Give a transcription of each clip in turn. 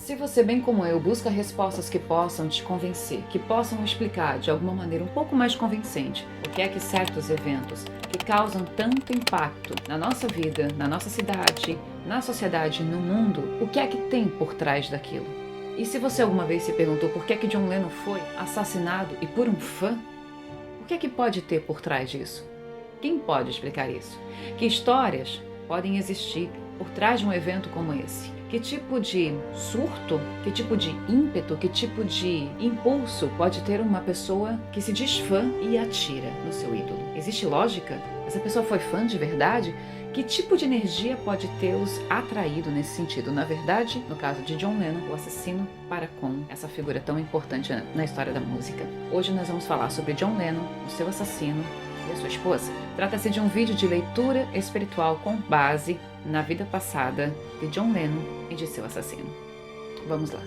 Se você, bem como eu, busca respostas que possam te convencer, que possam explicar de alguma maneira um pouco mais convincente o que é que certos eventos que causam tanto impacto na nossa vida, na nossa cidade, na sociedade, no mundo, o que é que tem por trás daquilo? E se você alguma vez se perguntou por que é que John Lennon foi assassinado e por um fã, o que é que pode ter por trás disso? Quem pode explicar isso? Que histórias podem existir por trás de um evento como esse? Que tipo de surto, que tipo de ímpeto, que tipo de impulso pode ter uma pessoa que se diz fã e atira no seu ídolo? Existe lógica? Essa pessoa foi fã de verdade? Que tipo de energia pode tê-los atraído nesse sentido? Na verdade, no caso de John Lennon, o assassino para com essa figura tão importante na história da música. Hoje nós vamos falar sobre John Lennon, o seu assassino e a sua esposa. Trata-se de um vídeo de leitura espiritual com base na vida passada de John Lennon e de seu assassino. Vamos lá.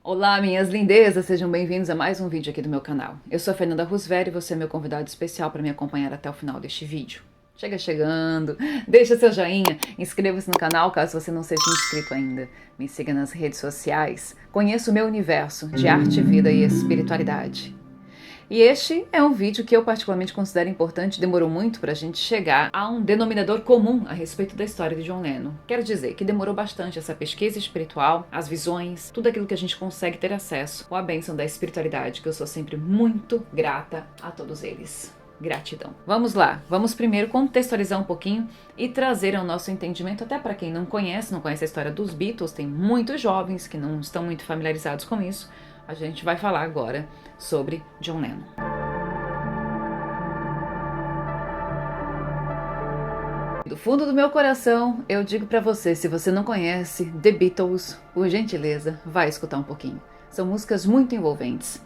Olá, minhas lindezas! Sejam bem-vindos a mais um vídeo aqui do meu canal. Eu sou a Fernanda Roosevelt e você é meu convidado especial para me acompanhar até o final deste vídeo. Chega chegando, deixa seu joinha, inscreva-se no canal caso você não seja inscrito ainda. Me siga nas redes sociais, conheça o meu universo de arte, vida e espiritualidade. E este é um vídeo que eu particularmente considero importante, demorou muito para a gente chegar a um denominador comum a respeito da história de John Lennon. Quero dizer que demorou bastante essa pesquisa espiritual, as visões, tudo aquilo que a gente consegue ter acesso com a bênção da espiritualidade, que eu sou sempre muito grata a todos eles. Gratidão. Vamos lá, vamos primeiro contextualizar um pouquinho e trazer ao nosso entendimento, até para quem não conhece a história dos Beatles, tem muitos jovens que não estão muito familiarizados com isso. A gente vai falar agora sobre John Lennon. Do fundo do meu coração, eu digo pra você, se você não conhece The Beatles, por gentileza, vai escutar um pouquinho. São músicas muito envolventes.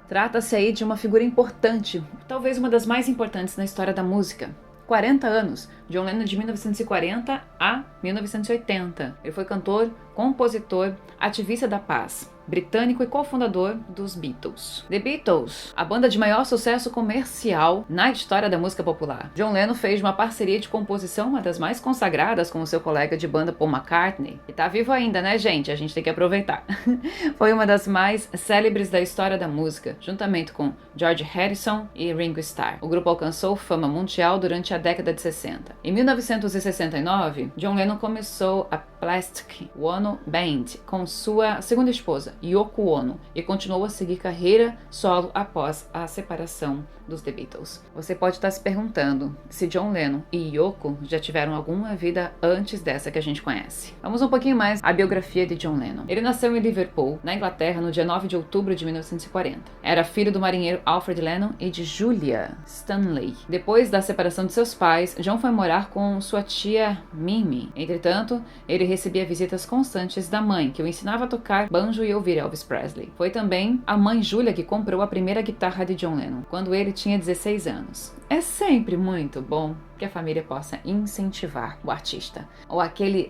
Trata-se aí de uma figura importante, talvez uma das mais importantes na história da música. 40 anos, John Lennon de 1940 a 1980. Ele foi cantor, compositor, ativista da paz, britânico e cofundador dos Beatles. The Beatles, a banda de maior sucesso comercial na história da música popular. John Lennon fez uma parceria de composição, uma das mais consagradas, com o seu colega de banda Paul McCartney, que tá vivo ainda, né, gente? A gente tem que aproveitar. Foi uma das mais célebres da história da música, juntamente com George Harrison e Ringo Starr. O grupo alcançou fama mundial durante a década de 60. Em 1969, John Lennon começou a Plastic Ono Band com sua segunda esposa, Yoko Ono, e continuou a seguir carreira solo após a separação dos The Beatles. Você pode estar se perguntando se John Lennon e Yoko já tiveram alguma vida antes dessa que a gente conhece. Vamos um pouquinho mais à biografia de John Lennon. Ele nasceu em Liverpool, na Inglaterra, no dia 9 de outubro de 1940. Era filho do marinheiro Alfred Lennon e de Julia Stanley. Depois da separação de seus pais, John foi morar com sua tia Mimi. Entretanto, ele recebia visitas constantes da mãe, que o ensinava a tocar banjo e ouvir Elvis Presley. Foi também a mãe Julia que comprou a primeira guitarra de John Lennon, quando ele tinha 16 anos. É sempre muito bom que a família possa incentivar o artista,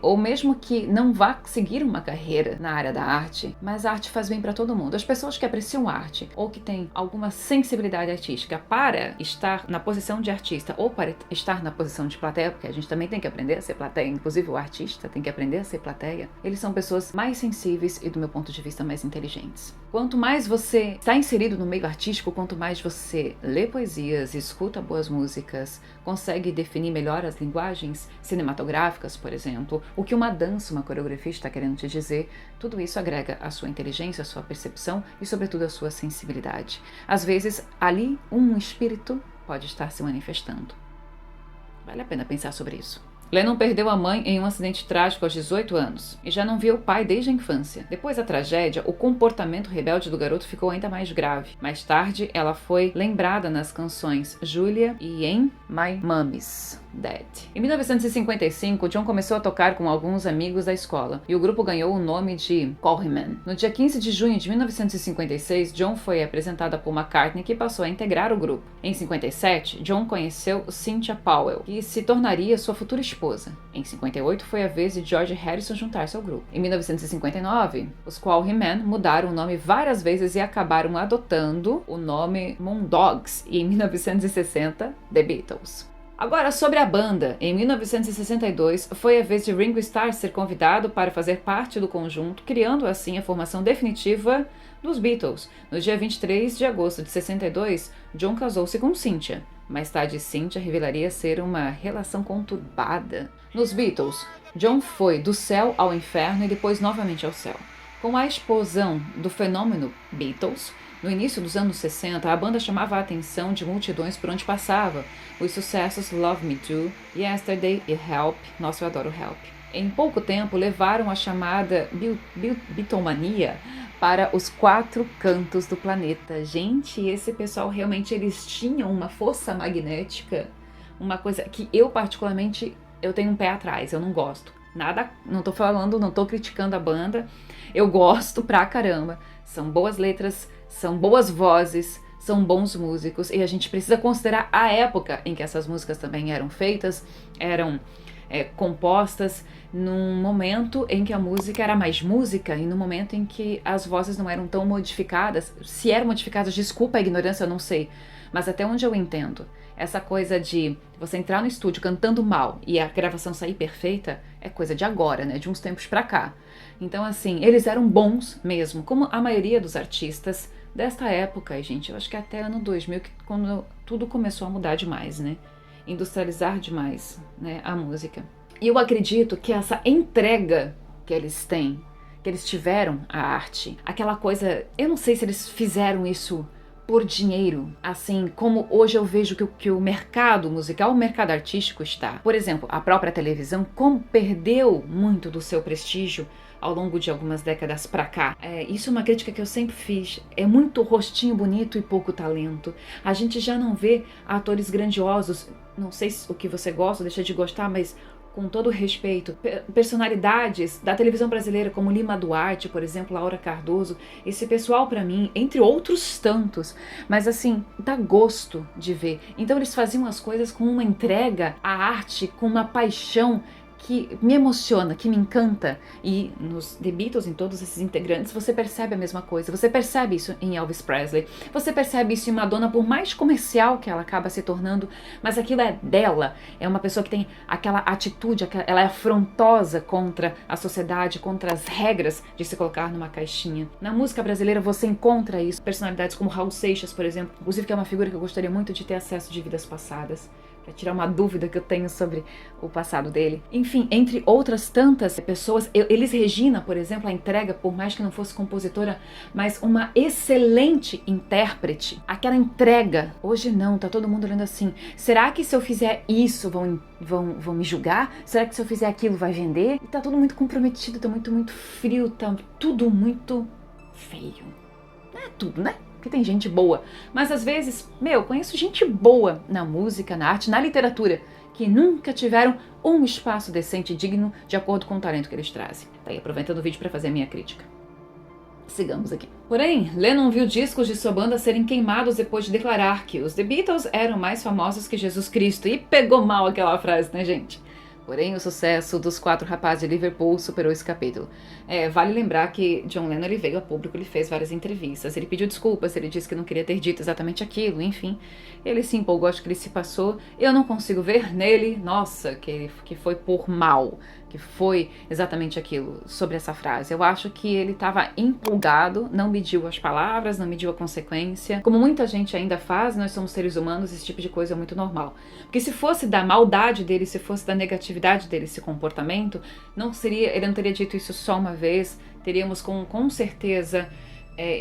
ou mesmo que não vá seguir uma carreira na área da arte, mas a arte faz bem para todo mundo. As pessoas que apreciam arte ou que têm alguma sensibilidade artística para estar na posição de artista ou para estar na posição de plateia, porque a gente também tem que aprender a ser plateia, inclusive o artista tem que aprender a ser plateia, eles são pessoas mais sensíveis e, do meu ponto de vista, mais inteligentes. Quanto mais você está inserido no meio artístico, quanto mais você lê poesias, escuta boas músicas, consegue definir melhor as linguagens cinematográficas, por exemplo, o que uma dança, uma coreografia está querendo te dizer, tudo isso agrega a sua inteligência, a sua percepção e, sobretudo, a sua sensibilidade. Às vezes, ali, um espírito pode estar se manifestando. Vale a pena pensar sobre isso. Lennon perdeu a mãe em um acidente trágico aos 18 anos e já não via o pai desde a infância. Depois da tragédia, o comportamento rebelde do garoto ficou ainda mais grave. Mais tarde, ela foi lembrada nas canções Julia e em My Mommy's Dead. Em 1955, John começou a tocar com alguns amigos da escola e o grupo ganhou o nome de Quarrymen. No dia 15 de junho de 1956, John foi apresentado a Paul McCartney, que passou a integrar o grupo. Em 57, John conheceu Cynthia Powell, que se tornaria sua futura esposa. Em 58, foi a vez de George Harrison juntar-se ao grupo. Em 1959, os Quarrymen mudaram o nome várias vezes e acabaram adotando o nome Moondogs, e em 1960, The Beatles. Agora, sobre a banda, em 1962 foi a vez de Ringo Starr ser convidado para fazer parte do conjunto, criando assim a formação definitiva dos Beatles. No dia 23 de agosto de 62, John casou-se com Cynthia. Mais tarde, Cynthia revelaria ser uma relação conturbada. Nos Beatles, John foi do céu ao inferno e depois novamente ao céu. Com a explosão do fenômeno Beatles, no início dos anos 60, a banda chamava a atenção de multidões por onde passava. Os sucessos Love Me Do, Yesterday e Help, nossa, eu adoro Help, em pouco tempo levaram a chamada Beatlemania para os 4 cantos do planeta. Gente, esse pessoal realmente eles tinham uma força magnética, uma coisa que eu particularmente eu tenho um pé atrás, eu não gosto. Nada, não tô falando, não tô criticando a banda, eu gosto pra caramba. São boas letras, são boas vozes, são bons músicos e a gente precisa considerar a época em que essas músicas também eram feitas, eram compostas num momento em que a música era mais música e no momento em que as vozes não eram tão modificadas. Se eram modificadas, desculpa a ignorância, eu não sei, mas até onde eu entendo, essa coisa de você entrar no estúdio cantando mal e a gravação sair perfeita é coisa de agora, né, de uns tempos pra cá. Então assim, eles eram bons mesmo, como a maioria dos artistas desta época, gente, eu acho que até ano 2000, quando tudo começou a mudar demais, né, industrializar demais, né, a música. E eu acredito que essa entrega que eles têm, que eles tiveram à arte, aquela coisa, eu não sei se eles fizeram isso por dinheiro, assim como hoje eu vejo que o mercado musical, o mercado artístico está. Por exemplo, a própria televisão, como perdeu muito do seu prestígio ao longo de algumas décadas pra cá. Isso é uma crítica que eu sempre fiz. É muito rostinho bonito e pouco talento. A gente já não vê atores grandiosos, não sei o que você gosta, deixa de gostar, mas com todo respeito, personalidades da televisão brasileira como Lima Duarte, por exemplo, Laura Cardoso, esse pessoal pra mim, entre outros tantos, mas assim, dá gosto de ver. Então eles faziam as coisas com uma entrega à arte, com uma paixão que me emociona, que me encanta. E nos The Beatles, em todos esses integrantes, você percebe a mesma coisa. Você percebe isso em Elvis Presley, você percebe isso em Madonna, por mais comercial que ela acaba se tornando, mas aquilo é dela. É uma pessoa que tem aquela atitude, ela é afrontosa contra a sociedade, contra as regras de se colocar numa caixinha. Na música brasileira você encontra isso, personalidades como Raul Seixas, por exemplo, inclusive que é uma figura que eu gostaria muito de ter acesso de vidas passadas, para tirar uma dúvida que eu tenho sobre o passado dele. Enfim, entre outras tantas pessoas, Elis Regina, por exemplo, a entrega, por mais que não fosse compositora, mas uma excelente intérprete. Aquela entrega, hoje não, tá todo mundo olhando assim, será que se eu fizer isso vão me julgar? Será que se eu fizer aquilo vai vender? E tá tudo muito comprometido, tá muito frio, tá tudo muito feio. Não é tudo, né? Porque tem gente boa, mas às vezes, conheço gente boa na música, na arte, na literatura, que nunca tiveram um espaço decente e digno de acordo com o talento que eles trazem. Tá aí, aproveitando o vídeo para fazer a minha crítica. Sigamos aqui. Porém, Lennon viu discos de sua banda serem queimados depois de declarar que os The Beatles eram mais famosos que Jesus Cristo. E pegou mal aquela frase, né, gente? Porém, o sucesso dos 4 rapazes de Liverpool superou esse capítulo. Vale lembrar que John Lennon ele veio a público, ele fez várias entrevistas, ele pediu desculpas, ele disse que não queria ter dito exatamente aquilo, enfim. Ele se empolgou, acho que ele se passou. Eu não consigo ver nele, nossa, que foi por mal, que foi exatamente aquilo, sobre essa frase. Eu acho que ele estava empolgado, não mediu as palavras, não mediu a consequência. Como muita gente ainda faz, nós somos seres humanos, esse tipo de coisa é muito normal. Porque se fosse da maldade dele, se fosse da negatividade dele, esse comportamento, ele não teria dito isso só uma vez, teríamos com certeza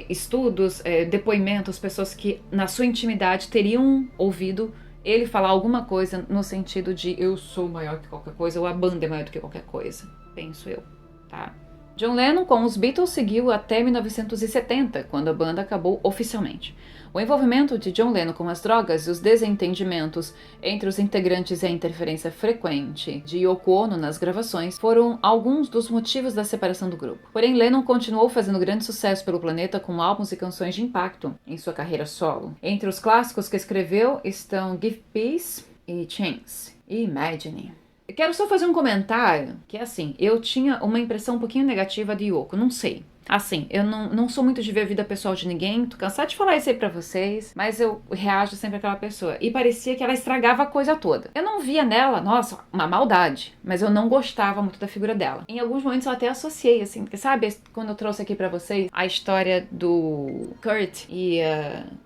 estudos, depoimentos, pessoas que na sua intimidade teriam ouvido ele falar alguma coisa no sentido de eu sou maior que qualquer coisa ou a banda é maior do que qualquer coisa, penso eu, tá? John Lennon com os Beatles seguiu até 1970, quando a banda acabou oficialmente. O envolvimento de John Lennon com as drogas e os desentendimentos entre os integrantes e a interferência frequente de Yoko Ono nas gravações foram alguns dos motivos da separação do grupo. Porém, Lennon continuou fazendo grande sucesso pelo planeta com álbuns e canções de impacto em sua carreira solo. Entre os clássicos que escreveu estão Give Peace e Chance e Imagine. Eu quero só fazer um comentário que assim, eu tinha uma impressão um pouquinho negativa de Yoko, não sei. Assim, eu não sou muito de ver a vida pessoal de ninguém, tô cansada de falar isso aí pra vocês, mas eu reajo sempre àquela pessoa. E parecia que ela estragava a coisa toda. Eu não via nela, nossa, uma maldade, mas eu não gostava muito da figura dela. Em alguns momentos eu até associei, assim, porque sabe, quando eu trouxe aqui pra vocês a história do Kurt e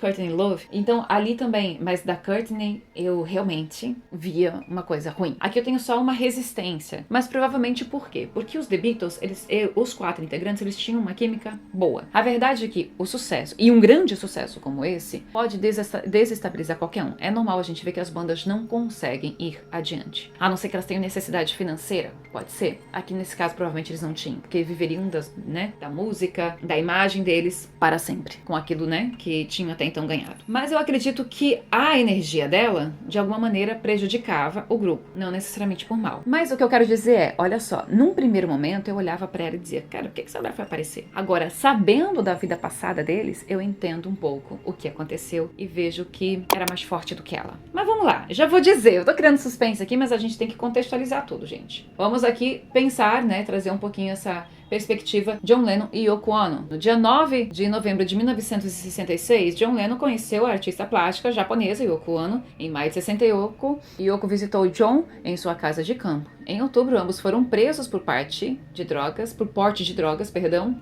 Courtney Love, então ali também, mas da Courtney eu realmente via uma coisa ruim. Aqui eu tenho só uma resistência, mas provavelmente por quê? Porque os The Beatles, os 4 integrantes, eles tinham uma química boa. A verdade é que o sucesso, e um grande sucesso como esse, pode desestabilizar qualquer um. É normal a gente ver que as bandas não conseguem ir adiante. A não ser que elas tenham necessidade financeira, pode ser. Aqui nesse caso provavelmente eles não tinham, porque viveriam da música, da imagem deles para sempre, com aquilo, que tinham até então ganhado. Mas eu acredito que a energia dela, de alguma maneira, prejudicava o grupo, não necessariamente por mal. Mas o que eu quero dizer é, olha só, num primeiro momento eu olhava pra ela e dizia, cara, por que essa mulher foi aparecer? Agora, sabendo da vida passada deles, eu entendo um pouco o que aconteceu e vejo que era mais forte do que ela. Mas vamos lá, já vou dizer, eu tô criando suspense aqui, mas a gente tem que contextualizar tudo, gente. Vamos aqui pensar, trazer um pouquinho essa perspectiva John Lennon e Yoko Ono. No dia 9 de novembro de 1966, John Lennon conheceu a artista plástica japonesa Yoko Ono. Em maio de 68, Yoko visitou John em sua casa de campo. Em outubro, ambos foram presos por porte de drogas,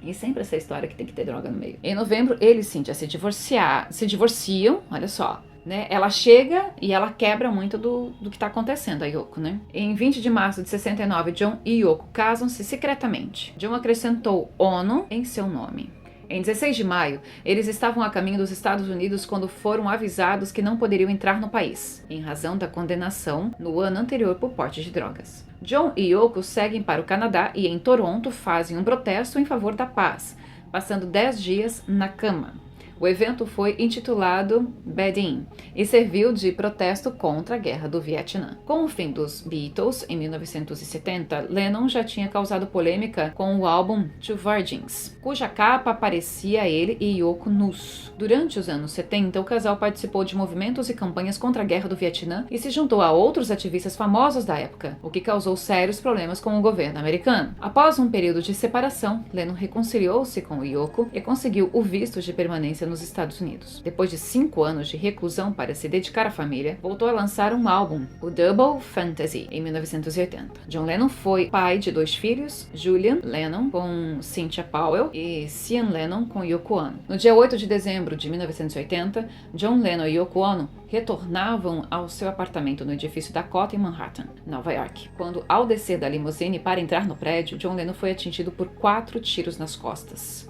e sempre essa história que tem que ter droga no meio. Em novembro, eles, Cynthia, se divorciam, olha só. Ela chega e ela quebra muito do que está acontecendo, a Yoko, Em 20 de março de 69, John e Yoko casam-se secretamente. John acrescentou Ono em seu nome. Em 16 de maio, eles estavam a caminho dos Estados Unidos quando foram avisados que não poderiam entrar no país, em razão da condenação no ano anterior por porte de drogas. John e Yoko seguem para o Canadá e em Toronto fazem um protesto em favor da paz, passando 10 dias na cama. O evento foi intitulado Bed-In e serviu de protesto contra a Guerra do Vietnã. Com o fim dos Beatles, em 1970, Lennon já tinha causado polêmica com o álbum Two Virgins, cuja capa aparecia ele e Yoko nus. Durante os anos 70, o casal participou de movimentos e campanhas contra a Guerra do Vietnã e se juntou a outros ativistas famosos da época, o que causou sérios problemas com o governo americano. Após um período de separação, Lennon reconciliou-se com Yoko e conseguiu o visto de permanência nos Estados Unidos. Depois de 5 anos de reclusão para se dedicar à família, voltou a lançar um álbum, o Double Fantasy, em 1980. John Lennon foi pai de 2 filhos, Julian Lennon com Cynthia Powell e Sean Lennon com Yoko Ono. No dia 8 de dezembro de 1980, John Lennon e Yoko Ono retornavam ao seu apartamento no edifício Dakota em Manhattan, Nova York. Quando, ao descer da limusine para entrar no prédio, John Lennon foi atingido por 4 tiros nas costas.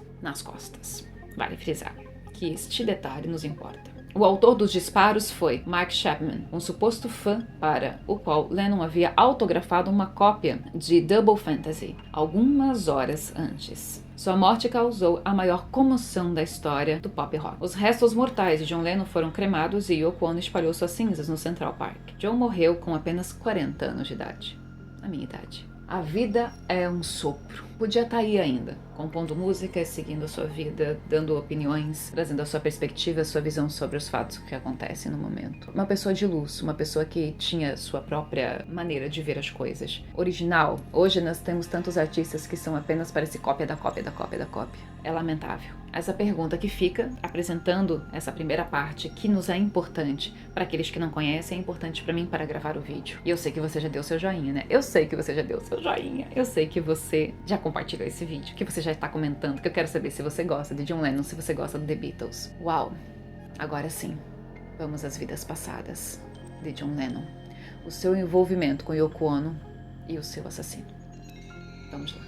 Vale frisar que este detalhe nos importa. O autor dos disparos foi Mark Chapman, um suposto fã para o qual Lennon havia autografado uma cópia de Double Fantasy algumas horas antes. Sua morte causou a maior comoção da história do pop rock. Os restos mortais de John Lennon foram cremados e Yoko Ono espalhou suas cinzas no Central Park. John morreu com apenas 40 anos de idade. A minha idade. A vida é um sopro. Podia estar aí ainda, compondo músicas, seguindo a sua vida, dando opiniões, trazendo a sua perspectiva, a sua visão sobre os fatos que acontecem no momento. Uma pessoa de luz, uma pessoa que tinha sua própria maneira de ver as coisas. Original. Hoje nós temos tantos artistas que são apenas parece cópia da cópia da cópia da cópia. É lamentável. Essa pergunta que fica, apresentando essa primeira parte, que nos é importante para aqueles que não conhecem, é importante para mim para gravar o vídeo. E eu sei que você já deu seu joinha, Eu sei que você já deu seu joinha. Eu sei que você já compartilhou esse vídeo, que você já está comentando, que eu quero saber se você gosta de John Lennon, se você gosta do The Beatles. Uau! Agora sim, vamos às vidas passadas de John Lennon. O seu envolvimento com Yoko Ono e o seu assassino. Vamos lá.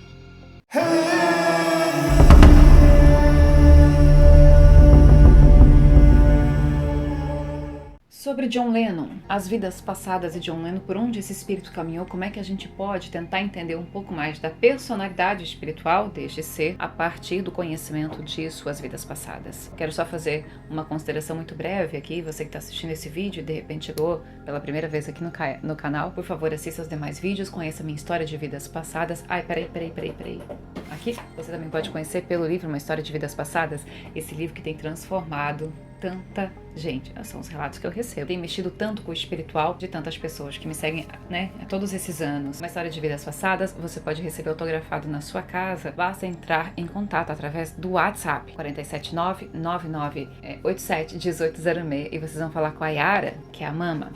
Sobre John Lennon, as vidas passadas de John Lennon, por onde esse espírito caminhou, como é que a gente pode tentar entender um pouco mais da personalidade espiritual deste ser a partir do conhecimento de suas vidas passadas. Quero só fazer uma consideração muito breve aqui, você que está assistindo esse vídeo e de repente chegou pela primeira vez aqui no canal, por favor assista os demais vídeos, conheça minha história de vidas passadas. Ai, peraí. Aqui você também pode conhecer pelo livro Uma História de Vidas Passadas, esse livro que tem transformado tanta gente. São os relatos que eu recebo. Tem mexido tanto com o espiritual de tantas pessoas que me seguem, né, há todos esses anos. Uma história de vidas passadas, você pode receber autografado na sua casa. Basta entrar em contato através do WhatsApp 479-9987-1806 e vocês vão falar com a Yara, que é a Mama.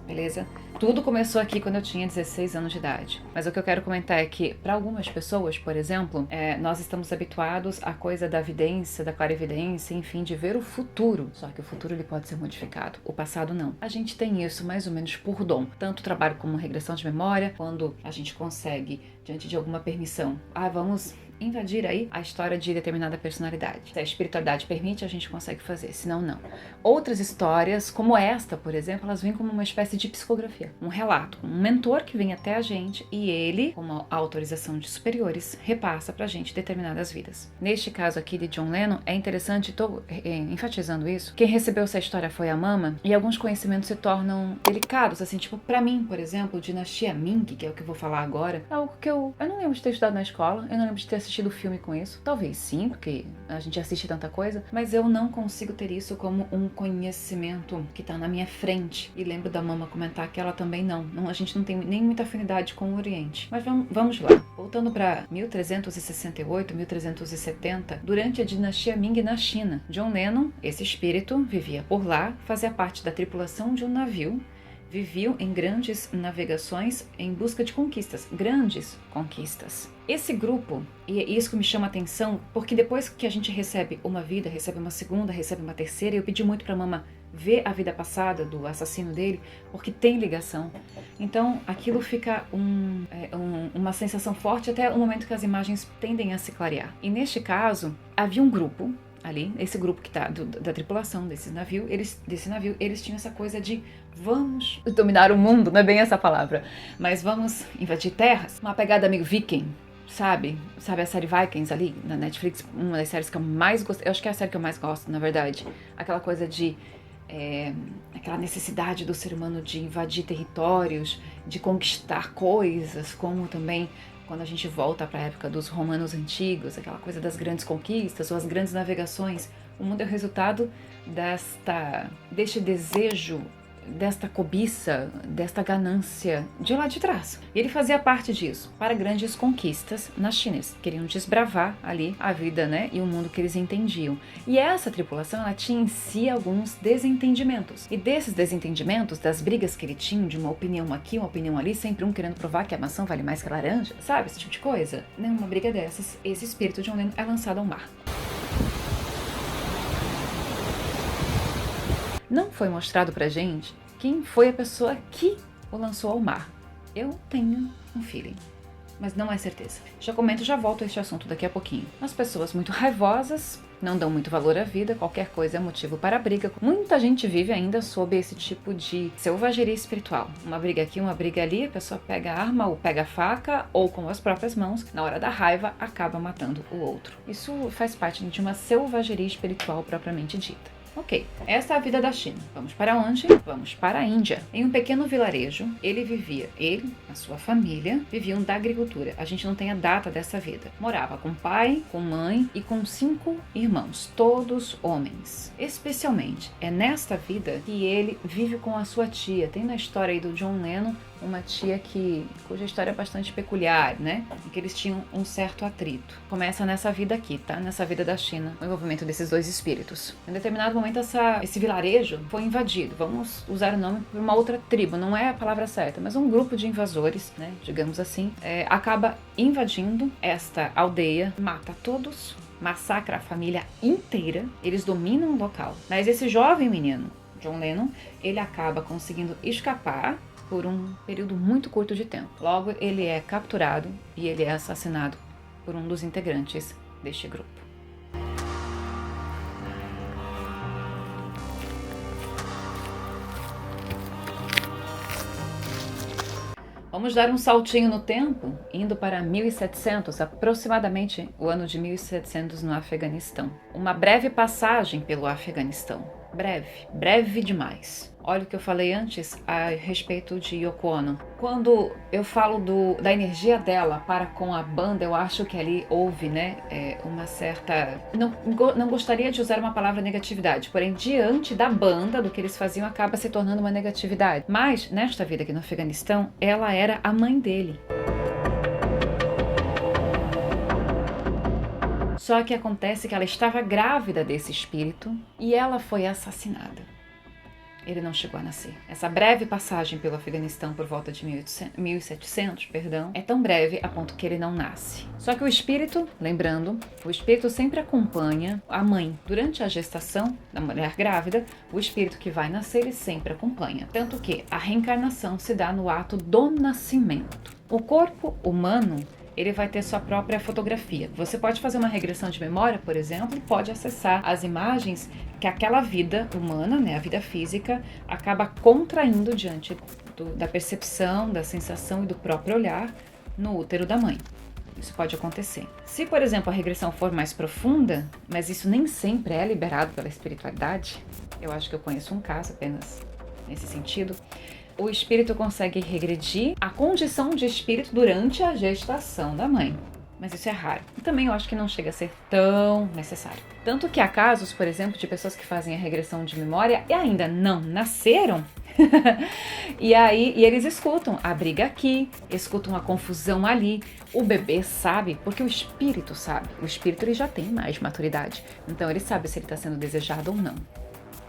Beleza? Tudo começou aqui quando eu tinha 16 anos de idade. Mas o que eu quero comentar é que, para algumas pessoas, por exemplo, nós estamos habituados à coisa da vidência, da clarividência, enfim, de ver o futuro. Só que o futuro ele pode ser modificado, o passado não. A gente tem isso mais ou menos por dom. Tanto trabalho como regressão de memória, quando a gente consegue, diante de alguma permissão, vamos invadir aí a história de determinada personalidade. Se a espiritualidade permite, a gente consegue fazer, senão não. Outras histórias, como esta, por exemplo, elas vêm como uma espécie de psicografia, um relato, um mentor que vem até a gente e ele, com a autorização de superiores, repassa pra gente determinadas vidas. Neste caso aqui de John Lennon, é interessante, estou enfatizando isso, quem recebeu essa história foi a Mama e alguns conhecimentos se tornam delicados, assim, tipo, pra mim, por exemplo, Dinastia Ming, que é o que eu vou falar agora, é algo que eu não lembro de ter estudado na escola, eu não lembro de ter assistido filme com isso, talvez sim, porque a gente assiste tanta coisa, mas eu não consigo ter isso como um conhecimento que tá na minha frente. E lembro da Mama comentar que ela também não, a gente não tem nem muita afinidade com o Oriente. Mas vamos lá. Voltando para 1368, 1370, durante a dinastia Ming na China, John Lennon, esse espírito, vivia por lá, fazia parte da tripulação de um navio, viviam em grandes navegações em busca de conquistas, grandes conquistas. Esse grupo, e é isso que me chama a atenção, porque depois que a gente recebe uma vida, recebe uma segunda, recebe uma terceira, eu pedi muito pra Mama ver a vida passada do assassino dele, porque tem ligação. Então, aquilo fica uma sensação forte até o momento que as imagens tendem a se clarear. E neste caso, havia um grupo ali, esse grupo que tá da tripulação desse navio, eles tinham essa coisa de vamos dominar o mundo, não é bem essa palavra, mas vamos invadir terras. Uma pegada meio viking, sabe a série Vikings ali na Netflix, uma das séries que eu mais gosto, eu acho que é a série que eu mais gosto, na verdade. Aquela coisa de aquela necessidade do ser humano de invadir territórios, de conquistar coisas, como também quando a gente volta para a época dos romanos antigos, aquela coisa das grandes conquistas ou as grandes navegações. O mundo é o resultado deste desejo, desta cobiça, desta ganância de lá de trás. E ele fazia parte disso, para grandes conquistas na China. Eles queriam desbravar ali a vida, né, e o mundo que eles entendiam. E essa tripulação, ela tinha em si alguns desentendimentos. E desses desentendimentos, das brigas que ele tinha, de uma opinião aqui, uma opinião ali, sempre um querendo provar que a maçã vale mais que a laranja, sabe, esse tipo de coisa. Numa briga dessas, esse espírito de John Lennon é lançado ao mar. Não foi mostrado pra gente quem foi a pessoa que o lançou ao mar. Eu tenho um feeling, mas não é certeza. Já comento, já volto a este assunto daqui a pouquinho. As pessoas muito raivosas, não dão muito valor à vida, qualquer coisa é motivo para briga. Muita gente vive ainda sob esse tipo de selvageria espiritual. Uma briga aqui, uma briga ali, a pessoa pega a arma ou pega a faca, ou com as próprias mãos, na hora da raiva, acaba matando o outro. Isso faz parte de uma selvageria espiritual propriamente dita. Ok, essa é a vida da China. Vamos para onde? Vamos para a Índia. Em um pequeno vilarejo, ele, a sua família, viviam da agricultura. A gente não tem a data dessa vida. Morava com pai, com mãe e com 5 irmãos, todos homens. Especialmente, é nesta vida que ele vive com a sua tia. Tem na história aí do John Lennon uma tia cuja história é bastante peculiar, né? Em que eles tinham um certo atrito. Começa nessa vida aqui, tá? Nessa vida da China, o envolvimento desses dois espíritos. Em determinado momento, esse vilarejo foi invadido. Vamos usar o nome por uma outra tribo, não é a palavra certa, mas um grupo de invasores, né? Digamos assim, acaba invadindo esta aldeia, mata todos, massacra a família inteira, eles dominam o local. Mas esse jovem menino, John Lennon, ele acaba conseguindo escapar por um período muito curto de tempo. Logo, ele é capturado e ele é assassinado por um dos integrantes deste grupo. Vamos dar um saltinho no tempo, indo para 1700, aproximadamente o ano de 1700 no Afeganistão. Uma breve passagem pelo Afeganistão. Breve demais. Olha o que eu falei antes a respeito de Yoko Ono. Quando eu falo da energia dela para com a banda, eu acho que ali houve, né, uma certa... Não gostaria de usar uma palavra negatividade, porém, diante da banda, do que eles faziam, acaba se tornando uma negatividade. Mas, nesta vida aqui no Afeganistão, ela era a mãe dele. Só que acontece que ela estava grávida desse espírito e ela foi assassinada. Ele não chegou a nascer. Essa breve passagem pelo Afeganistão por volta de 1700, é tão breve a ponto que ele não nasce. Só que o espírito, lembrando, o espírito sempre acompanha a mãe. Durante a gestação da mulher grávida, o espírito que vai nascer, ele sempre acompanha. Tanto que a reencarnação se dá no ato do nascimento. O corpo humano, ele vai ter sua própria fotografia. Você pode fazer uma regressão de memória, por exemplo, e pode acessar as imagens que aquela vida humana, né, a vida física, acaba contraindo diante da percepção, da sensação e do próprio olhar no útero da mãe. Isso pode acontecer. Se, por exemplo, a regressão for mais profunda, mas isso nem sempre é liberado pela espiritualidade, eu acho que eu conheço um caso apenas nesse sentido, o espírito consegue regredir a condição de espírito durante a gestação da mãe. Mas isso é raro. E também eu acho que não chega a ser tão necessário. Tanto que há casos, por exemplo, de pessoas que fazem a regressão de memória e ainda não nasceram. e eles escutam a briga aqui, escutam a confusão ali. O bebê sabe, porque o espírito sabe. O espírito ele já tem mais maturidade. Então ele sabe se ele está sendo desejado ou não.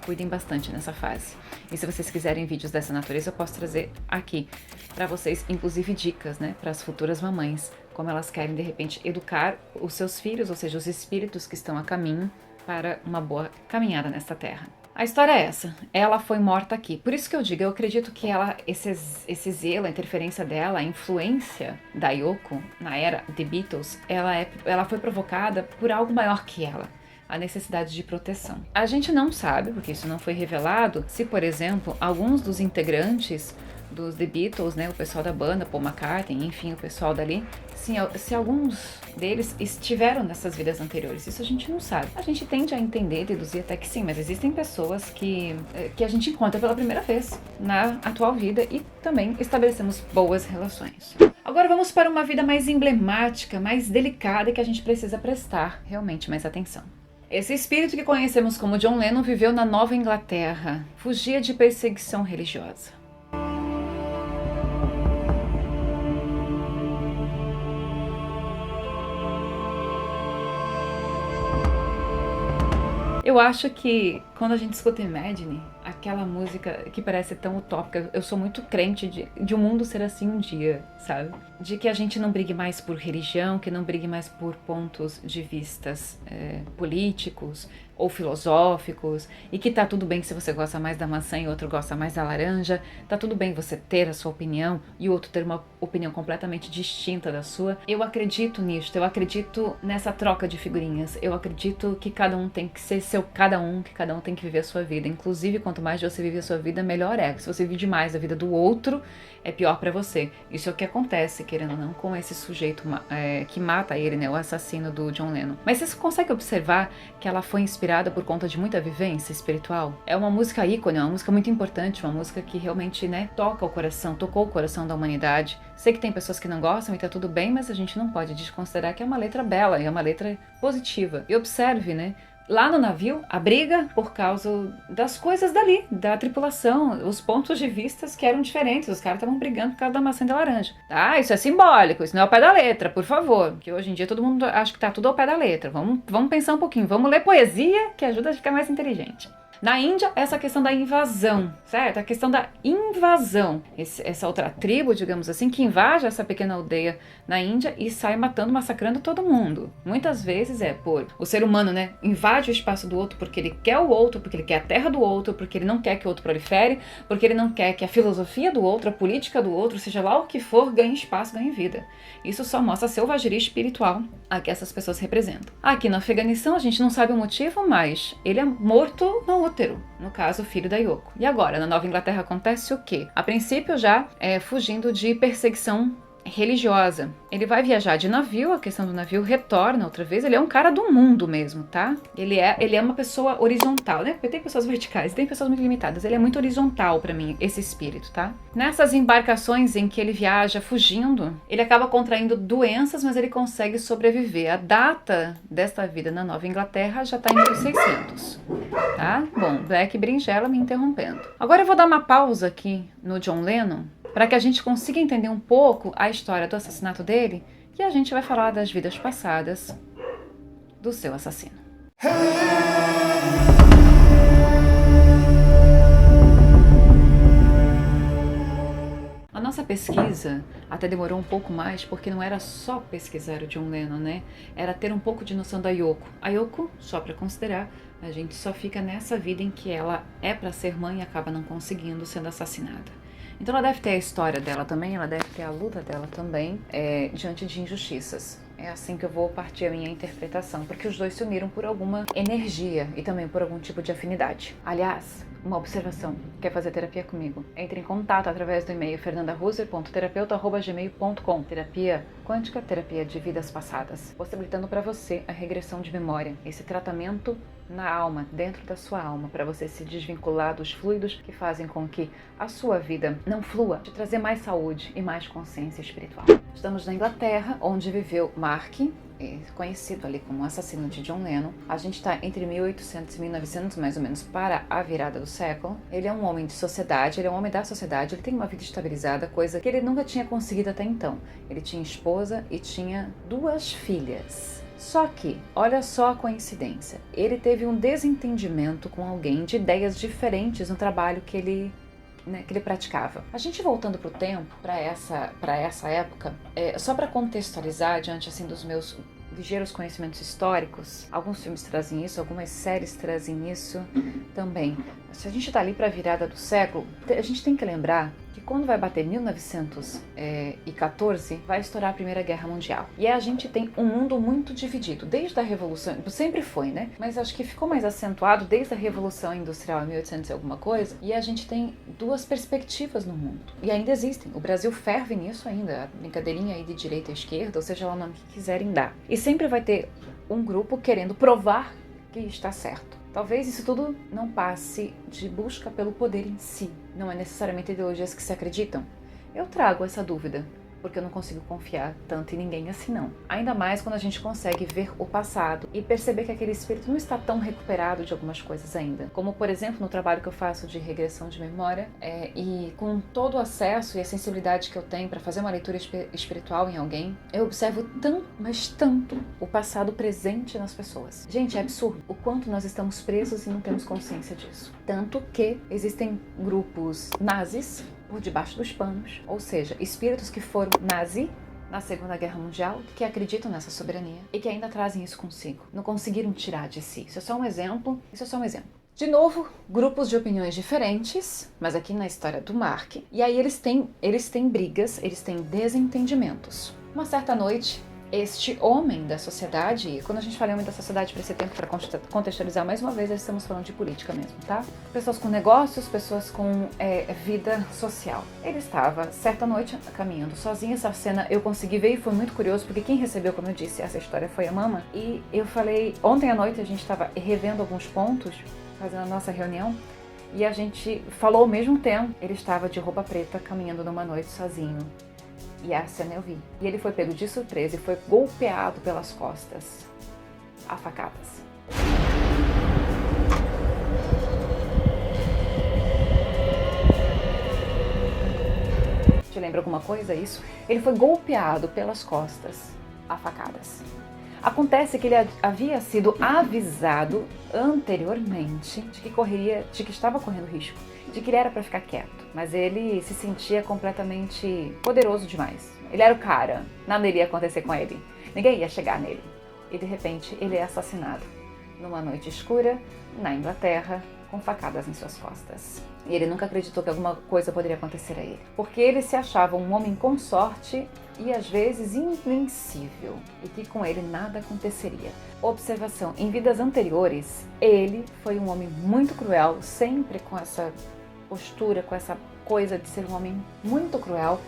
Cuidem bastante nessa fase. E se vocês quiserem vídeos dessa natureza, eu posso trazer aqui para vocês, inclusive dicas, né, para as futuras mamães, como elas querem de repente educar os seus filhos, ou seja, os espíritos que estão a caminho para uma boa caminhada nesta terra. A história é essa, ela foi morta aqui. Por isso que eu digo, eu acredito que esse zelo, a interferência dela, a influência da Yoko na era The Beatles, ela foi provocada por algo maior que ela. A necessidade de proteção. A gente não sabe, porque isso não foi revelado, se, por exemplo, alguns dos integrantes dos The Beatles, né, o pessoal da banda, Paul McCartney, enfim, o pessoal dali, se alguns deles estiveram nessas vidas anteriores. Isso a gente não sabe. A gente tende a entender, deduzir até que sim, mas existem pessoas que a gente encontra pela primeira vez na atual vida e também estabelecemos boas relações. Agora vamos para uma vida mais emblemática, mais delicada, que a gente precisa prestar realmente mais atenção. Esse espírito que conhecemos como John Lennon viveu na Nova Inglaterra, fugia de perseguição religiosa. Eu acho que quando a gente escuta Imagine, aquela música que parece tão utópica, eu sou muito crente de um mundo ser assim um dia, sabe? De que a gente não brigue mais por religião, que não brigue mais por pontos de vistas políticos ou filosóficos, e que tá tudo bem se você gosta mais da maçã e outro gosta mais da laranja, tá tudo bem você ter a sua opinião e o outro ter uma opinião completamente distinta da sua. Eu acredito nisto, eu acredito nessa troca de figurinhas, eu acredito que cada um tem que ser seu cada um, que cada um tem que viver a sua vida. Inclusive, quanto mais você vive a sua vida, melhor é. Se você vive demais a vida do outro, é pior pra você. Isso é o que acontece, querendo ou não, com esse sujeito que mata ele, né, o assassino do John Lennon. Mas você consegue observar que ela foi inspirada por conta de muita vivência espiritual? É uma música ícone, é uma música muito importante, uma música que realmente, né, tocou o coração da humanidade. Sei que tem pessoas que não gostam e tá tudo bem, mas a gente não pode desconsiderar que é uma letra bela, é uma letra positiva. E observe, né, lá no navio, a briga por causa das coisas dali, da tripulação, os pontos de vista que eram diferentes, os caras estavam brigando por causa da maçã e da laranja. Tá, isso é simbólico, isso não é ao pé da letra, por favor, que hoje em dia todo mundo acha que tá tudo ao pé da letra. Vamos pensar um pouquinho, vamos ler poesia, que ajuda a ficar mais inteligente. Na Índia, essa questão da invasão, certo? A questão da invasão. Essa outra tribo, digamos assim, que invade essa pequena aldeia na Índia e sai matando, massacrando todo mundo. Muitas vezes o ser humano, né, invade o espaço do outro porque ele quer o outro, porque ele quer a terra do outro, porque ele não quer que o outro prolifere, porque ele não quer que a filosofia do outro, a política do outro, seja lá o que for, ganhe espaço, ganhe vida. Isso só mostra a selvageria espiritual a que essas pessoas representam. Aqui no Afeganistão, a gente não sabe o motivo, mas ele é morto no útero, no caso, o filho da Yoko. E agora, na Nova Inglaterra acontece o quê? A princípio já fugindo de perseguição religiosa. Ele vai viajar de navio, a questão do navio retorna outra vez. Ele é um cara do mundo mesmo, tá? Ele é uma pessoa horizontal, né? Porque tem pessoas verticais, tem pessoas muito limitadas. Ele é muito horizontal pra mim, esse espírito, tá? Nessas embarcações em que ele viaja fugindo, ele acaba contraindo doenças, mas ele consegue sobreviver. A data desta vida na Nova Inglaterra já tá em 1600, tá? Bom, Black Brinjela me interrompendo. Agora eu vou dar uma pausa aqui no John Lennon, para que a gente consiga entender um pouco a história do assassinato dele, e a gente vai falar das vidas passadas do seu assassino. A nossa pesquisa até demorou um pouco mais, porque não era só pesquisar o John Lennon, né? Era ter um pouco de noção da Yoko. A Yoko, só para considerar, a gente só fica nessa vida em que ela é para ser mãe e acaba não conseguindo, sendo assassinada. Então ela deve ter a história dela também, ela deve ter a luta dela também, diante de injustiças. É assim que eu vou partir a minha interpretação, porque os dois se uniram por alguma energia e também por algum tipo de afinidade. Aliás, uma observação: quer fazer terapia comigo? Entre em contato através do e-mail fernandaruser.terapeuta@gmail.com. Terapia quântica, terapia de vidas passadas, possibilitando para você a regressão de memória, esse tratamento na alma, dentro da sua alma, para você se desvincular dos fluidos que fazem com que a sua vida não flua, te trazer mais saúde e mais consciência espiritual. Estamos na Inglaterra, onde viveu Mark, conhecido ali como assassino de John Lennon. A gente está entre 1800 e 1900, mais ou menos, para a virada do século. Ele é um homem de sociedade, ele é um homem da sociedade, ele tem uma vida estabilizada, coisa que ele nunca tinha conseguido até então. Ele tinha esposa e tinha 2 filhas. Só que, olha só a coincidência, ele teve um desentendimento com alguém de ideias diferentes no trabalho que ele praticava. A gente voltando para o tempo, para essa época, só para contextualizar diante assim dos meus ligeiros conhecimentos históricos, alguns filmes trazem isso, algumas séries trazem isso também. Se a gente está ali para a virada do século, a gente tem que lembrar que quando vai bater 1914, vai estourar a Primeira Guerra Mundial. E a gente tem um mundo muito dividido, desde a Revolução, sempre foi, né? Mas acho que ficou mais acentuado desde a Revolução Industrial em 1800 e alguma coisa, e a gente tem 2 perspectivas no mundo. E ainda existem. O Brasil ferve nisso ainda, a brincadeirinha aí de direita e esquerda, ou seja lá o nome que quiserem dar. E sempre vai ter um grupo querendo provar que está certo. Talvez isso tudo não passe de busca pelo poder em si, não é necessariamente ideologias que se acreditam. Eu trago essa dúvida, porque eu não consigo confiar tanto em ninguém assim não. Ainda mais quando a gente consegue ver o passado e perceber que aquele espírito não está tão recuperado de algumas coisas ainda. Como, por exemplo, no trabalho que eu faço de regressão de memória, e com todo o acesso e a sensibilidade que eu tenho para fazer uma leitura espiritual em alguém, eu observo tanto, mas tanto, o passado presente nas pessoas. Gente, é absurdo o quanto nós estamos presos e não temos consciência disso. Tanto que existem grupos nazis por debaixo dos panos, ou seja, espíritos que foram nazi na Segunda Guerra Mundial, que acreditam nessa soberania e que ainda trazem isso consigo. Não conseguiram tirar de si. Isso é só um exemplo. De novo, grupos de opiniões diferentes, mas aqui na história do Mark. E aí eles têm brigas, eles têm desentendimentos. Uma certa noite, este homem da sociedade, e quando a gente fala homem da sociedade para esse tempo, para contextualizar mais uma vez, nós estamos falando de política mesmo, tá? Pessoas com negócios, pessoas com vida social. Ele estava, certa noite, caminhando sozinho. Essa cena eu consegui ver e foi muito curioso, porque quem recebeu, como eu disse, essa história foi a Mama. E eu falei, ontem à noite a gente estava revendo alguns pontos, fazendo a nossa reunião, e a gente falou ao mesmo tempo. Ele estava de roupa preta, caminhando numa noite sozinho. E a cena eu vi. E ele foi pego de surpresa e foi golpeado pelas costas, a facadas. Te lembra alguma coisa isso? Ele foi golpeado pelas costas, a facadas. Acontece que ele havia sido avisado anteriormente de que estava correndo risco, de que ele era para ficar quieto, mas ele se sentia completamente poderoso demais. Ele era o cara, nada iria acontecer com ele, ninguém ia chegar nele. E de repente ele é assassinado numa noite escura na Inglaterra, com facadas em suas costas. E ele nunca acreditou que alguma coisa poderia acontecer a ele, porque ele se achava um homem com sorte e às vezes invencível, e que com ele nada aconteceria. Observação: em vidas anteriores, ele foi um homem muito cruel, sempre com essa postura, com essa coisa de ser um homem muito cruel.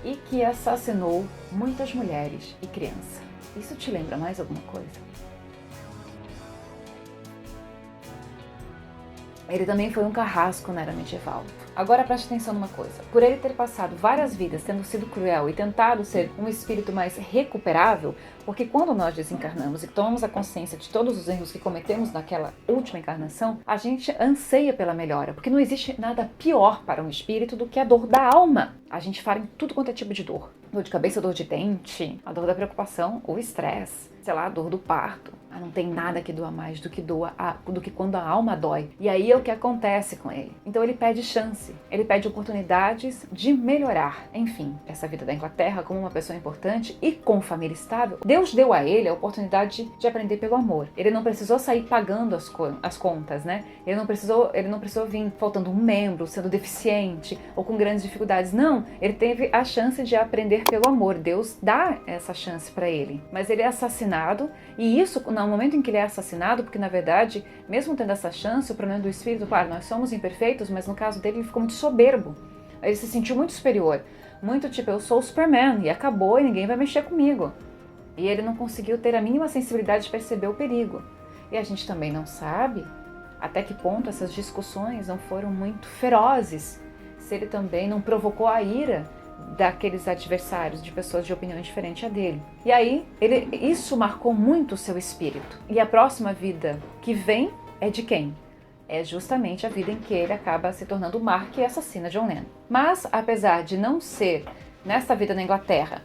e que assassinou muitas mulheres e crianças. Isso te lembra mais alguma coisa? Ele também foi um carrasco na era medieval. Agora preste atenção numa coisa. Por ele ter passado várias vidas tendo sido cruel e tentado ser um espírito mais recuperável, porque quando nós desencarnamos e tomamos a consciência de todos os erros que cometemos naquela última encarnação, a gente anseia pela melhora, porque não existe nada pior para um espírito do que a dor da alma. A gente fala em tudo quanto é tipo de dor. Dor de cabeça, dor de dente, a dor da preocupação, o estresse, sei lá, a dor do parto. Não tem nada que doa mais do que quando a alma dói. E aí é o que acontece com ele. Então ele pede chance, ele pede oportunidades de melhorar. Enfim, essa vida da Inglaterra como uma pessoa importante e com família estável, Deus deu a ele a oportunidade de aprender pelo amor. Ele não precisou sair pagando as contas, né? Ele não precisou vir faltando um membro, sendo deficiente ou com grandes dificuldades. Não, ele teve a chance de aprender pelo amor. Deus dá essa chance para ele. Mas ele é assassinado, e isso no momento em que ele é assassinado, porque na verdade, mesmo tendo essa chance, o problema do espírito, claro, nós somos imperfeitos, mas no caso dele ele ficou muito soberbo. Ele se sentiu muito superior, muito tipo, eu sou o Superman e acabou e ninguém vai mexer comigo. E ele não conseguiu ter a mínima sensibilidade de perceber o perigo. E a gente também não sabe até que ponto essas discussões não foram muito ferozes, se ele também não provocou a ira daqueles adversários, de pessoas de opinião diferente a dele. E aí, isso marcou muito o seu espírito. E a próxima vida que vem é de quem? É justamente a vida em que ele acaba se tornando Mark e assassina John Lennon. Mas, apesar de não ser, nesta vida na Inglaterra,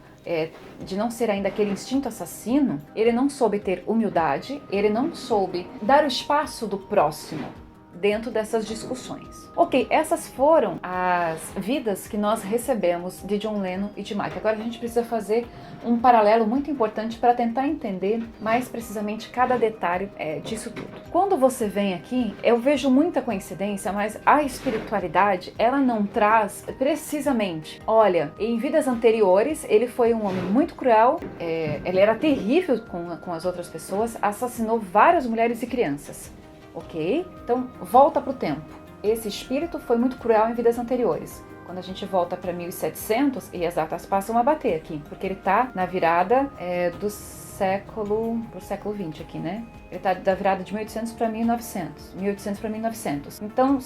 de não ser ainda aquele instinto assassino, ele não soube ter humildade, ele não soube dar o espaço do próximo dentro dessas discussões. Ok, essas foram as vidas que nós recebemos de John Lennon e de Mark. Agora a gente precisa fazer um paralelo muito importante para tentar entender mais precisamente cada detalhe disso tudo. Quando você vem aqui, eu vejo muita coincidência, mas a espiritualidade, ela não traz precisamente, olha, em vidas anteriores ele foi um homem muito cruel, ele era terrível com as outras pessoas, assassinou várias mulheres e crianças. Ok? Então, volta para o tempo. Esse espírito foi muito cruel em vidas anteriores. Quando a gente volta para 1700, e as datas passam a bater aqui, porque ele está na virada do século 20 aqui, né? Ele está da virada de 1800 para 1900, 1800 para 1900. Então,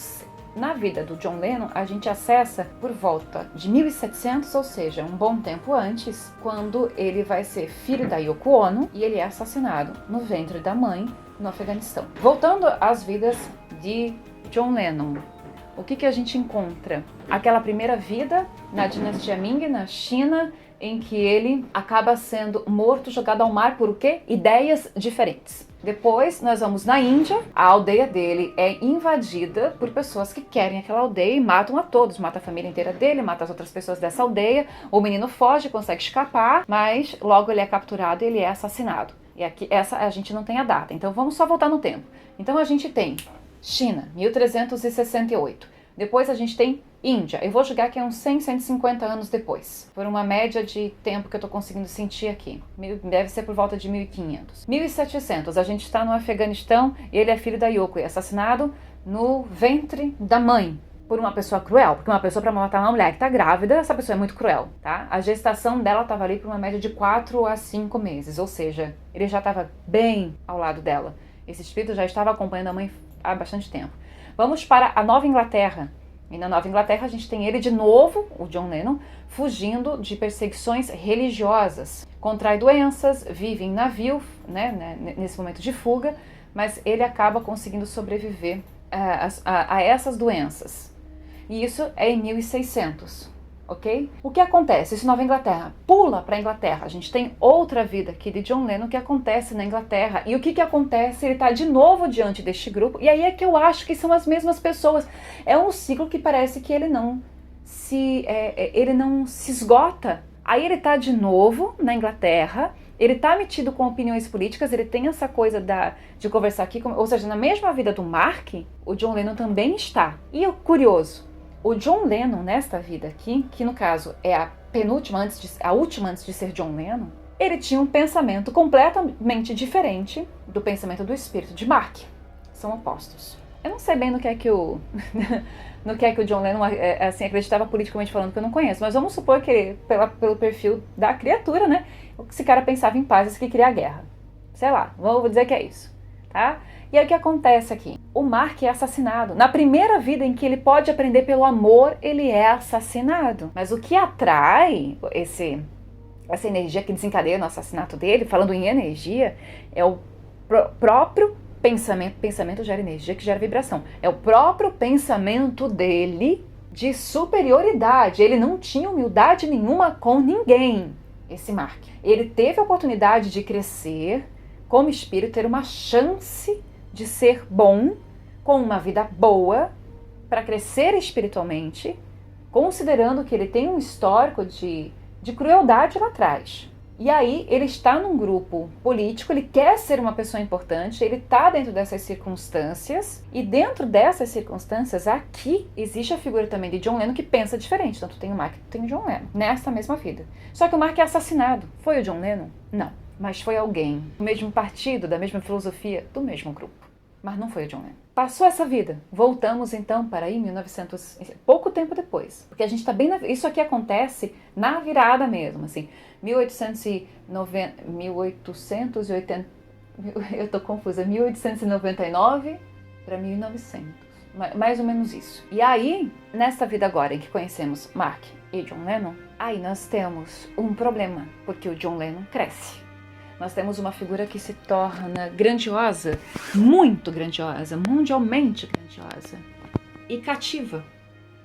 na vida do John Lennon, a gente acessa por volta de 1700, ou seja, um bom tempo antes, quando ele vai ser filho da Yoko Ono e ele é assassinado no ventre da mãe no Afeganistão. Voltando às vidas de John Lennon, o que a gente encontra? Aquela primeira vida na dinastia Ming, na China, em que ele acaba sendo morto, jogado ao mar por o quê? Ideias diferentes. Depois nós vamos na Índia, a aldeia dele é invadida por pessoas que querem aquela aldeia e matam a todos, mata a família inteira dele, mata as outras pessoas dessa aldeia, o menino foge, consegue escapar, mas logo ele é capturado e ele é assassinado. E aqui essa a gente não tem a data, então vamos só voltar no tempo. Então a gente tem China, 1368. Depois a gente tem Índia. Eu vou jogar que é uns 100, 150 anos depois. Por uma média de tempo que eu tô conseguindo sentir aqui. Deve ser por volta de 1500. 1700, a gente está no Afeganistão e ele é filho da Yoko e é assassinado no ventre da mãe. Por uma pessoa cruel, porque uma pessoa para matar uma mulher que tá grávida, essa pessoa é muito cruel, tá? A gestação dela tava ali por uma média de 4 a 5 meses, ou seja, ele já estava bem ao lado dela. Esse espírito já estava acompanhando a mãe há bastante tempo. Vamos para a Nova Inglaterra. E na Nova Inglaterra a gente tem ele de novo, o John Lennon, fugindo de perseguições religiosas. Contrai doenças, vive em navio, né, nesse momento de fuga, mas ele acaba conseguindo sobreviver a essas doenças. E isso é em 1600, ok? O que acontece? Isso Nova Inglaterra. Pula para a Inglaterra. A gente tem outra vida aqui de John Lennon que acontece na Inglaterra. E o que acontece? Ele está de novo diante deste grupo. E aí é que eu acho que são as mesmas pessoas. É um ciclo que parece que ele não se esgota. Aí ele está de novo na Inglaterra. Ele está metido com opiniões políticas, ele tem essa coisa de conversar aqui, ou seja, na mesma vida do Mark, o John Lennon também está. E o curioso, o John Lennon nesta vida aqui, que no caso é a última antes de ser John Lennon, ele tinha um pensamento completamente diferente do pensamento do espírito de Mark. São opostos. Eu não sei bem no que é que o no que é que o John Lennon assim, acreditava politicamente falando, que eu não conheço, mas vamos supor que pelo perfil da criatura, né, esse cara pensava em paz, esse que queria a guerra. Sei lá, vou dizer que é isso, tá? E aí o que acontece aqui? O Mark é assassinado. Na primeira vida em que ele pode aprender pelo amor, ele é assassinado. Mas o que atrai essa energia que desencadeia no assassinato dele, falando em energia, é o próprio pensamento. Pensamento gera energia, que gera vibração. É o próprio pensamento dele de superioridade. Ele não tinha humildade nenhuma com ninguém, esse Mark. Ele teve a oportunidade de crescer como espírito, ter uma chance de ser bom, com uma vida boa, para crescer espiritualmente, considerando que ele tem um histórico de crueldade lá atrás. E aí ele está num grupo político, ele quer ser uma pessoa importante, ele está dentro dessas circunstâncias, e dentro dessas circunstâncias aqui existe a figura também de John Lennon, que pensa diferente. Tanto tem o Mark quanto tem o John Lennon, nessa mesma vida. Só que o Mark é assassinado. Foi o John Lennon? Não. Mas foi alguém do mesmo partido, da mesma filosofia, do mesmo grupo. Mas não foi o John Lennon. Passou essa vida. Voltamos então para aí 1900, pouco tempo depois. Porque a gente está bem isso aqui acontece na virada mesmo, assim, 1880, eu tô confusa, 1899 para 1900. Mais ou menos isso. E aí, nessa vida agora em que conhecemos Mark e John Lennon, aí nós temos um problema, porque o John Lennon cresce. Nós temos uma figura que se torna grandiosa, muito grandiosa, mundialmente grandiosa e cativa,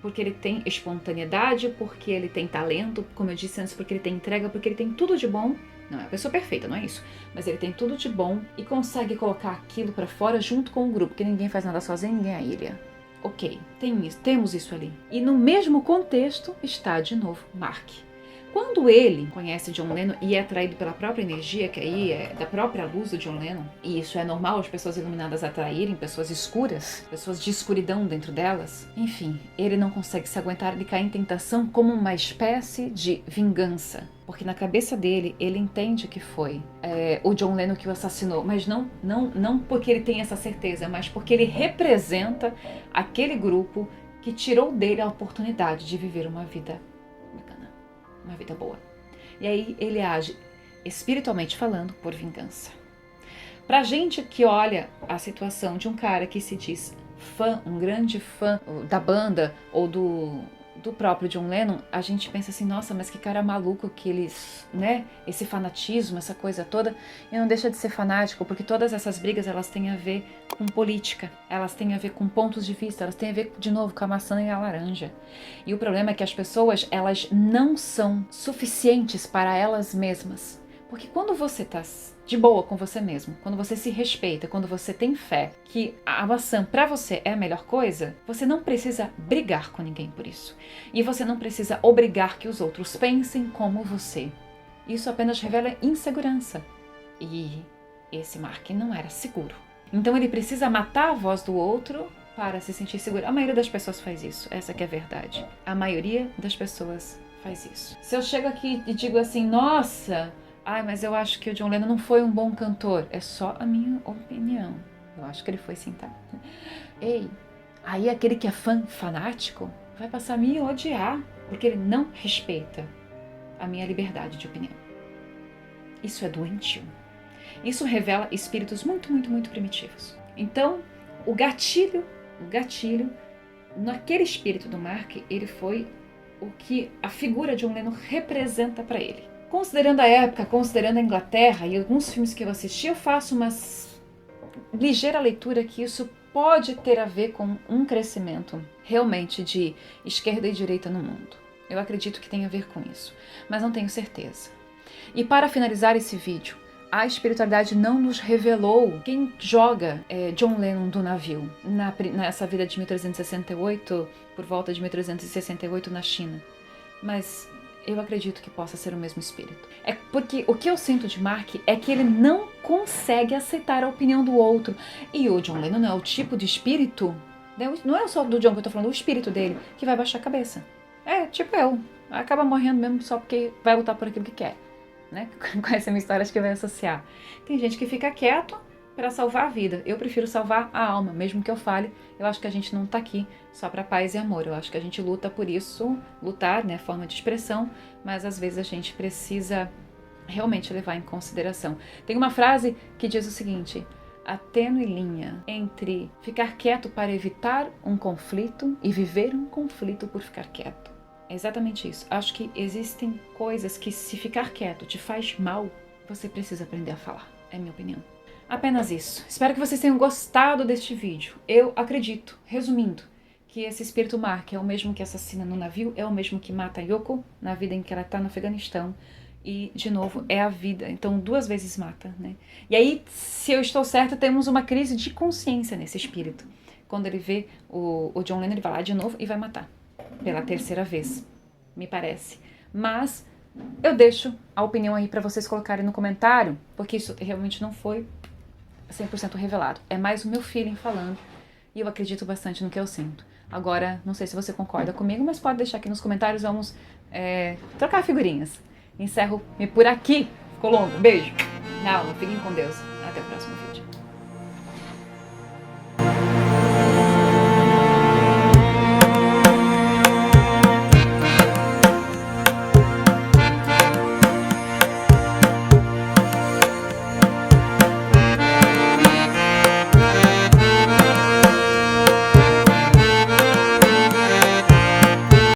porque ele tem espontaneidade, porque ele tem talento, como eu disse antes, porque ele tem entrega, porque ele tem tudo de bom. Não é a pessoa perfeita, não é isso, mas ele tem tudo de bom e consegue colocar aquilo para fora junto com o grupo, porque ninguém faz nada sozinho, ninguém é ilha. Ok, temos isso ali. E no mesmo contexto está de novo Mark. Quando ele conhece John Lennon e é atraído pela própria energia, que aí é da própria luz do John Lennon, e isso é normal as pessoas iluminadas atraírem pessoas escuras, pessoas de escuridão dentro delas, enfim, ele não consegue se aguentar, ele cai em tentação como uma espécie de vingança. Porque na cabeça dele, ele entende que foi o John Lennon que o assassinou, mas não porque ele tem essa certeza, mas porque ele representa aquele grupo que tirou dele a oportunidade de viver uma vida bacana, uma vida boa. E aí ele age, espiritualmente falando, por vingança. Pra gente que olha a situação de um cara que se diz fã, um grande fã da banda ou do próprio John Lennon, a gente pensa assim, nossa, mas que cara maluco que eles, né, esse fanatismo, essa coisa toda, e não deixa de ser fanático, porque todas essas brigas, elas têm a ver com política, elas têm a ver com pontos de vista, elas têm a ver, de novo, com a maçã e a laranja. E o problema é que as pessoas, elas não são suficientes para elas mesmas. Porque quando você tá de boa com você mesmo, quando você se respeita, quando você tem fé que a maçã pra você é a melhor coisa, você não precisa brigar com ninguém por isso. E você não precisa obrigar que os outros pensem como você. Isso apenas revela insegurança. E esse Mark não era seguro. Então ele precisa matar a voz do outro para se sentir seguro. A maioria das pessoas faz isso, essa que é a verdade. A maioria das pessoas faz isso. Se eu chego aqui e digo assim, nossa, mas eu acho que o John Lennon não foi um bom cantor. É só a minha opinião. Eu acho que ele foi sim, tá? Ei, aí aquele que é fanático vai passar a me odiar, porque ele não respeita a minha liberdade de opinião. Isso é doentio. Isso revela espíritos muito, muito, muito primitivos. Então, o gatilho, naquele espírito do Mark, ele foi o que a figura de John Lennon representa para ele. Considerando a época, considerando a Inglaterra e alguns filmes que eu assisti, eu faço uma ligeira leitura que isso pode ter a ver com um crescimento realmente de esquerda e direita no mundo. Eu acredito que tem a ver com isso, mas não tenho certeza. E para finalizar esse vídeo, a espiritualidade não nos revelou quem joga John Lennon do navio nessa vida de 1368, por volta de 1368 na China. Mas eu acredito que possa ser o mesmo espírito. É porque o que eu sinto de Mark é que ele não consegue aceitar a opinião do outro. E o John Lennon não é o tipo de espírito, não é só do John que eu tô falando, o espírito dele, que vai baixar a cabeça. É, tipo eu. Acaba morrendo mesmo só porque vai lutar por aquilo que quer. Né? Com essa minha história, acho que vai associar. Tem gente que fica quieto, para salvar a vida. Eu prefiro salvar a alma, mesmo que eu fale. Eu acho que a gente não tá aqui só para paz e amor. Eu acho que a gente luta por isso, lutar, né, forma de expressão, mas às vezes a gente precisa realmente levar em consideração. Tem uma frase que diz o seguinte: a tênue linha entre ficar quieto para evitar um conflito e viver um conflito por ficar quieto. É exatamente isso. Acho que existem coisas que, se ficar quieto te faz mal, você precisa aprender a falar. É minha opinião. Apenas isso. Espero que vocês tenham gostado deste vídeo. Eu acredito, resumindo, que esse espírito mar, que é o mesmo que assassina no navio, é o mesmo que mata Yoko na vida em que ela está no Afeganistão. E, de novo, é a vida. Então, 2 vezes mata, né? E aí, se eu estou certa, temos uma crise de consciência nesse espírito. Quando ele vê o John Lennon, ele vai lá de novo e vai matar. Pela 3ª vez, me parece. Mas eu deixo a opinião aí para vocês colocarem no comentário, porque isso realmente não foi 100% revelado. É mais o meu feeling falando, e eu acredito bastante no que eu sinto. Agora, não sei se você concorda comigo, mas pode deixar aqui nos comentários, vamos trocar figurinhas. Encerro-me por aqui. Ficou longo. Beijo. Na alma. Fiquem com Deus. Até o próximo vídeo.